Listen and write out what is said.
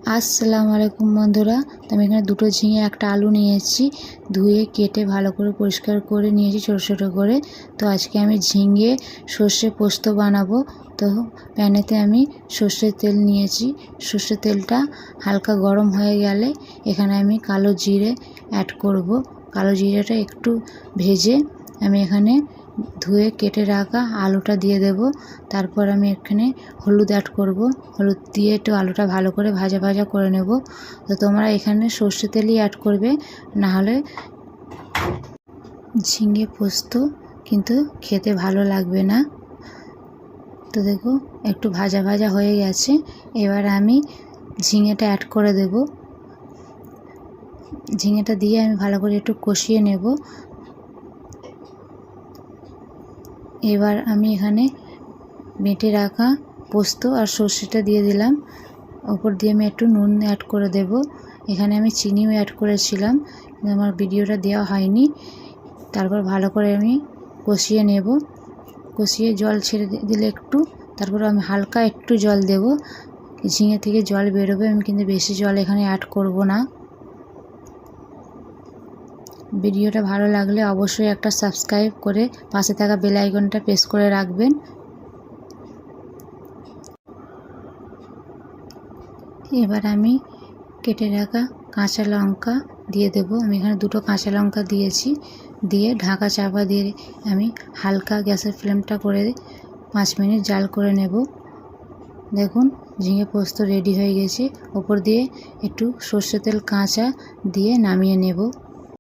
আসসালামু আলাইকুম বন্ধুরা। তো আমি এখানে দুটো ঝিঙে একটা আলু নিয়েছি, ধুয়ে কেটে ভালো করে পরিষ্কার করে নিয়েছি ছোটো ছোটো করে। তো আজকে আমি ঝিঙে সর্ষে পোস্ত বানাবো। তো প্যানেতে আমি সর্ষের তেল নিয়েছি। সর্ষের তেলটা হালকা গরম হয়ে গেলে এখানে আমি কালো জিরে অ্যাড করব। কালো জিরেটা একটু ভেজে আমি এখানে ধুয়ে কেটে রাখা আলুটা দিয়ে দেব। তারপর আমি এখানে হলুদ অ্যাড করব। হলুদ দিয়ে একটু আলুটা ভালো করে ভাজা ভাজা করে নেব। তো তোমরা এখানে সর্ষে তেলই অ্যাড করবে, নাহলে ঝিঙে পোস্ত কিন্তু খেতে ভালো লাগবে না। তো দেখো একটু ভাজা ভাজা হয়ে গেছে। এবার আমি ঝিঙেটা অ্যাড করে দেব। ঝিঙেটা দিয়ে আমি ভালো করে একটু কষিয়ে নেব। এবার আমি এখানে বেটে রাখা পোস্ত আর সর্ষেটা দিয়ে দিলাম। ওপর দিয়ে আমি একটু নুন অ্যাড করে দেব। এখানে আমি চিনিও অ্যাড করেছিলাম, কিন্তু আমার ভিডিওটা দেওয়া হয়নি। তারপর ভালো করে আমি কষিয়ে নেব। কষিয়ে জল ছেড়ে দিলে একটু, তারপর আমি হালকা একটু জল দেব। ঝিঙে থেকে জল বেরোবে, আমি কিন্তু বেশি জল এখানে অ্যাড করব না। ভিডিওটা ভালো লাগলে অবশ্যই একটা সাবস্ক্রাইব করে পাশে থাকা বেল আইকনটা প্রেস করে রাখবেন। এবার আমি কেটে রাখা কাঁচা লঙ্কা দিয়ে দেব। আমি এখানে দুটো কাঁচা লঙ্কা দিয়েছি। দিয়ে ঢাকা চাপা দিয়ে আমি হালকা গ্যাসের ফ্লেমটা করে 5 মিনিট জাল করে নেব। দেখুন ঝিঙে পোস্ত রেডি হয়ে গেছে। ওপর দিয়ে একটু সর্ষে তেল কাঁচা দিয়ে নামিয়ে নেব।